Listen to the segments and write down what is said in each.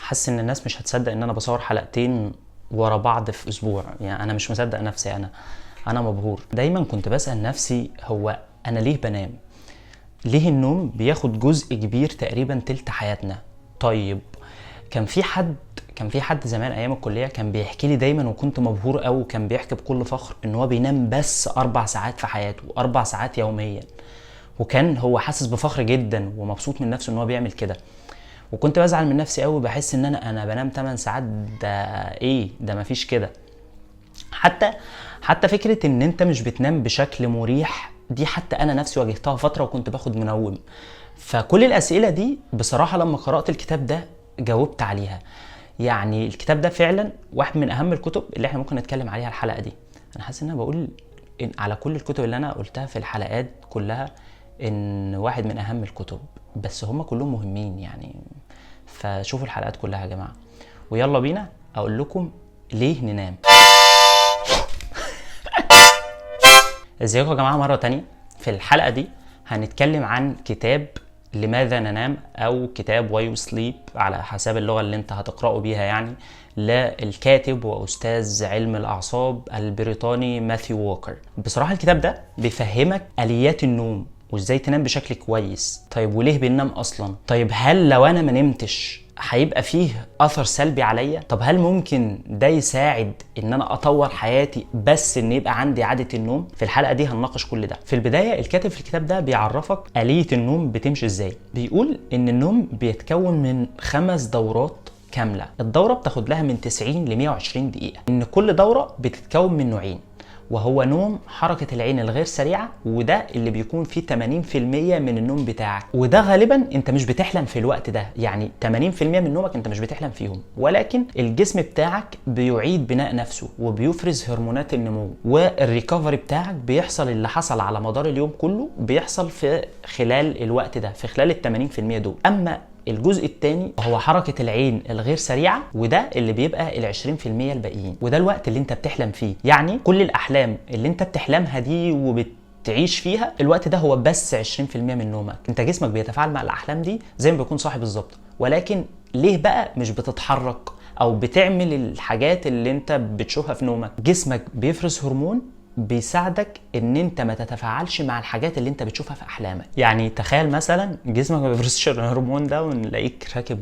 حاسس ان الناس مش هتصدق ان انا بصور حلقتين ورا بعض في اسبوع. يعني انا مش مصدق نفسي. انا مبهور. دايما كنت بسأل نفسي هو انا ليه بنام؟ ليه النوم بياخد جزء كبير تقريبا تلت حياتنا؟ طيب كان في حد زمان ايام الكليه كان بيحكي لي دايما، وكنت مبهور قوي، وكان بيحكي بكل فخر ان هو بينام بس 4 ساعات في حياته، 4 ساعات يوميا. وكان هو حاسس بفخر جدا ومبسوط من نفسه ان هو بيعمل كده. وكنت بزعل من نفسي قوي، بحس ان انا بنام 8 ساعات. ده ايه ده؟ مفيش كده. حتى فكره ان انت مش بتنام بشكل مريح دي، حتى انا نفسي واجهتها فتره وكنت باخد منوم. فكل الاسئله دي بصراحه لما قرات الكتاب ده جاوبت عليها. يعني الكتاب ده فعلا واحد من اهم الكتب اللي احنا ممكن نتكلم عليها الحلقه دي. انا حاسس ان انا بقول إن على كل الكتب اللي انا قلتها في الحلقات كلها ان واحد من اهم الكتب، بس هم كلهم مهمين يعني. فشوفوا الحلقات كلها يا جماعه، ويلا بينا اقول لكم ليه ننام. ازيكم يا جماعه مره تانية. في الحلقه دي هنتكلم عن كتاب لماذا ننام، او كتاب واي سليب على حسب اللغه اللي انت هتقراه بيها يعني، للكاتب واستاذ علم الاعصاب البريطاني ماثيو ووكر. بصراحه الكتاب ده بيفهمك اليات النوم وازاي تنام بشكل كويس. طيب وليه بننام اصلا؟ طيب هل لو انا ما نمتش هيبقى فيه اثر سلبي عليا؟ طب هل ممكن ده يساعد ان انا اطور حياتي بس ان يبقى عندي عادة النوم؟ في الحلقة دي هنناقش كل ده. في البداية الكاتب في الكتاب ده بيعرفك آلية النوم بتمشي ازاي. بيقول ان النوم بيتكون من 5 دورات كاملة. الدورة بتاخد لها من 90 ل 120 دقيقة. ان كل دورة بتتكون من نوعين، وهو نوم حركة العين الغير سريعة، وده اللي بيكون فيه 80% من النوم بتاعك. وده غالبا انت مش بتحلم في الوقت ده، يعني 80% من نومك انت مش بتحلم فيهم، ولكن الجسم بتاعك بيعيد بناء نفسه وبيفرز هرمونات النمو، والريكفري بتاعك بيحصل. اللي حصل على مدار اليوم كله بيحصل في خلال الوقت ده، في خلال ال 80% دول. اما الجزء الثاني هو حركة العين الغير سريعة، وده اللي بيبقى ال 20% الباقيين، وده الوقت اللي انت بتحلم فيه. يعني كل الأحلام اللي انت بتحلمها دي وبتعيش فيها، الوقت ده هو بس 20% من نومك. انت جسمك بيتفاعل مع الأحلام دي زي ما بيكون صاحي بالظبط، ولكن ليه بقى مش بتتحرك أو بتعمل الحاجات اللي انت بتشوفها في نومك؟ جسمك بيفرز هرمون بيساعدك ان انت ما تتفاعلش مع الحاجات اللي انت بتشوفها في احلامك. يعني تخيل مثلا جسمك ما بيفرزش الهرمون ده ونلاقيك راكب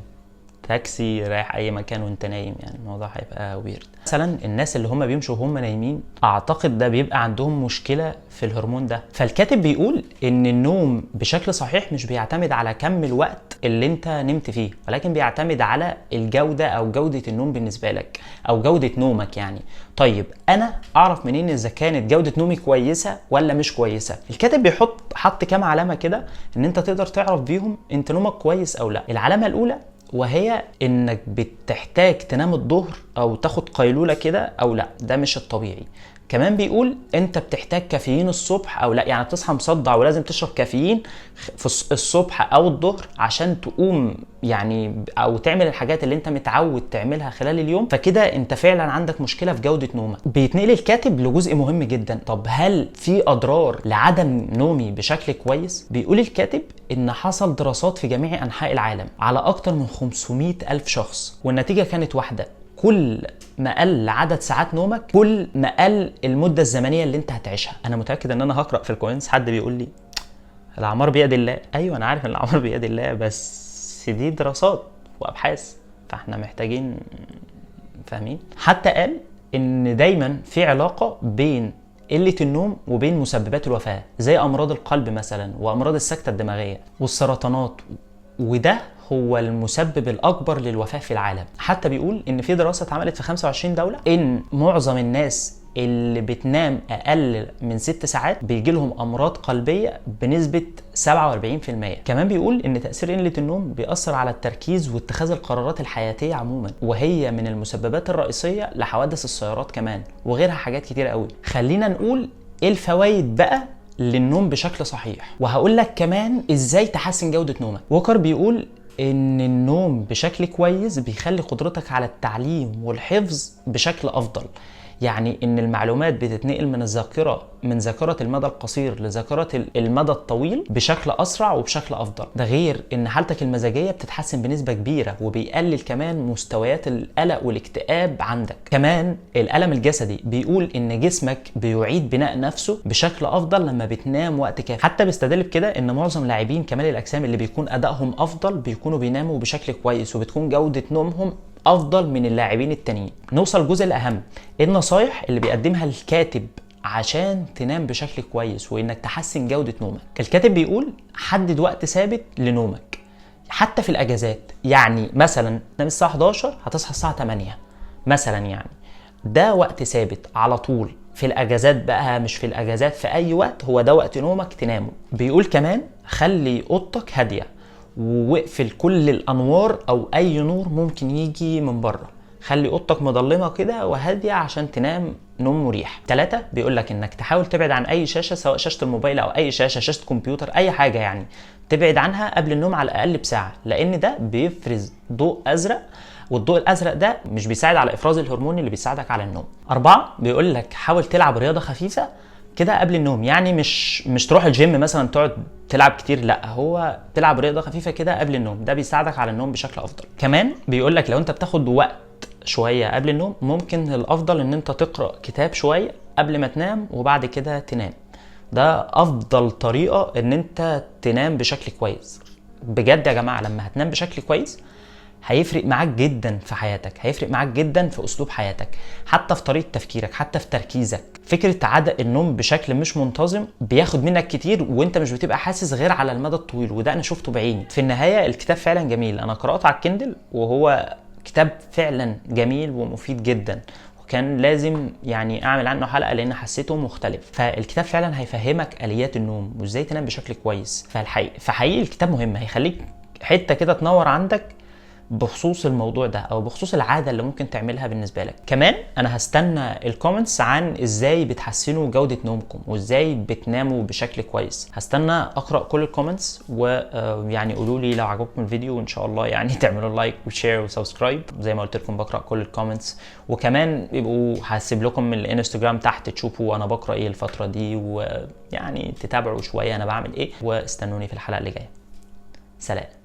تاكسي رايح اي مكان وانت نايم، يعني الموضوع هيبقى ويرد. مثلا الناس اللي هم بيمشوا وهم نايمين، اعتقد ده بيبقى عندهم مشكله في الهرمون ده. فالكاتب بيقول ان النوم بشكل صحيح مش بيعتمد على كم الوقت اللي انت نمت فيه، ولكن بيعتمد على الجوده او جوده النوم بالنسبه لك، او جوده نومك يعني. طيب انا اعرف منين اذا كانت جوده نومي كويسه ولا مش كويسه؟ الكاتب حط كام علامه كده ان انت تقدر تعرف بيهم انت نومك كويس او لا. العلامه الاولى وهي انك بتحتاج تنام الظهر او تاخد قيلولة كده او لا، ده مش الطبيعي. كمان بيقول انت بتحتاج كافيين الصبح او لا، يعني بتصحى مصدع ولازم تشرب كافيين في الصبح او الظهر عشان تقوم يعني، او تعمل الحاجات اللي انت متعود تعملها خلال اليوم. فكده انت فعلا عندك مشكلة في جودة نومك. بيتنقل الكاتب لجزء مهم جدا. طب هل في اضرار لعدم نومي بشكل كويس؟ بيقول الكاتب ان حصل دراسات في جميع انحاء العالم على اكتر من 500 الف شخص، والنتيجة كانت واحدة: كل ما قل عدد ساعات نومك كل ما قل المدة الزمنية اللي انت هتعيشها. انا متأكد ان انا هقرأ في الكومنتس حد بيقول لي الاعمار بيد الله. ايوه انا عارف ان الاعمار بيد الله، بس دي دراسات وابحاث، فاحنا محتاجين فاهمين. حتى قال ان دايما في علاقة بين قلة النوم وبين مسببات الوفاة، زي امراض القلب مثلا، وامراض السكتة الدماغية والسرطانات، وده هو المسبب الاكبر للوفاة في العالم. حتى بيقول ان في دراسة اتعملت في 25 دولة ان معظم الناس اللي بتنام اقل من 6 ساعات بيجي لهم امراض قلبية بنسبة 47%. كمان بيقول ان تأثير قلة النوم بيأثر على التركيز واتخاذ القرارات الحياتية عموما، وهي من المسببات الرئيسية لحوادث السيارات كمان، وغيرها حاجات كتير قوي. خلينا نقول ايه الفوائد بقى للنوم بشكل صحيح، وهقول لك كمان ازاي تحسن جودة نومك. ووكر بيقول ان النوم بشكل كويس بيخلي قدرتك على التعليم والحفظ بشكل افضل. يعني ان المعلومات بتتنقل من ذاكره المدى القصير لذاكره المدى الطويل بشكل اسرع وبشكل افضل. ده غير ان حالتك المزاجيه بتتحسن بنسبه كبيره، وبيقلل كمان مستويات القلق والاكتئاب عندك. كمان الالم الجسدي بيقول ان جسمك بيعيد بناء نفسه بشكل افضل لما بتنام وقت كافي. حتى بيستدل بكده ان معظم لاعبين كمال الاجسام اللي بيكون ادائهم افضل بيكونوا بيناموا بشكل كويس، وبتكون جوده نومهم افضل من اللاعبين التانيين. نوصل الجزء الاهم، النصايح اللي بيقدمها الكاتب عشان تنام بشكل كويس وانك تحسن جودة نومك. الكاتب بيقول حدد وقت ثابت لنومك حتى في الاجازات، يعني مثلا تنام الساعة 11 هتصحى الساعة 8 مثلا، يعني ده وقت ثابت على طول. في الاجازات بقى، مش في الاجازات، في اي وقت هو ده وقت نومك تنامه. بيقول كمان خلي اوضتك هادية واقفل كل الانوار او اي نور ممكن يجي من بره. خلي اوضتك مظلمه كده وهاديه عشان تنام نوم مريح. 3 بيقول لك انك تحاول تبعد عن اي شاشه، سواء شاشه الموبايل او اي شاشه كمبيوتر، اي حاجه يعني تبعد عنها قبل النوم على الاقل بساعه، لان ده بيفرز ضوء ازرق، والضوء الازرق ده مش بيساعد على افراز الهرمون اللي بيساعدك على النوم. 4 بيقول لك حاول تلعب رياضه خفيفه كده قبل النوم، يعني مش تروح الجيم مثلا تقعد تلعب كتير، لا، هو تلعب رياضه خفيفه كده قبل النوم، ده بيساعدك على النوم بشكل افضل. كمان بيقول لك لو انت بتاخد وقت شويه قبل النوم، ممكن الافضل ان انت تقرا كتاب شويه قبل ما تنام وبعد كده تنام. ده افضل طريقه ان انت تنام بشكل كويس. بجد يا جماعه لما هتنام بشكل كويس هيفرق معاك جدا في حياتك، هيفرق معاك جدا في اسلوب حياتك، حتى في طريقه تفكيرك، حتى في تركيزك. فكره عدم النوم بشكل مش منتظم بياخد منك كتير وانت مش بتبقى حاسس غير على المدى الطويل، وده انا شفته بعيني. في النهايه الكتاب فعلا جميل، انا قراته على الكندل وهو كتاب فعلا جميل ومفيد جدا، وكان لازم يعني اعمل عنه حلقه لان حسيته مختلف. فالكتاب فعلا هيفهمك اليات النوم وازاي تنام بشكل كويس. فحقيقي الكتاب مهم، هيخليك حته كده تنور عندك بخصوص الموضوع ده او بخصوص العاده اللي ممكن تعملها بالنسبه لك. كمان انا هستنى الكومنتس عن ازاي بتحسنوا جوده نومكم وازاي بتناموا بشكل كويس. هستنى اقرا كل الكومنتس، ويعني قولوا لي لو عجبكم الفيديو، وان شاء الله يعني تعملوا لايك وشير وسبسكرايب. زي ما قلت لكم بقرا كل الكومنتس، وكمان يبقوا هسيب لكم من الانستجرام تحت تشوفوا انا بقرا ايه الفتره دي، ويعني تتابعوا شويه انا بعمل ايه. واستنوني في الحلقه اللي جايه. سلام.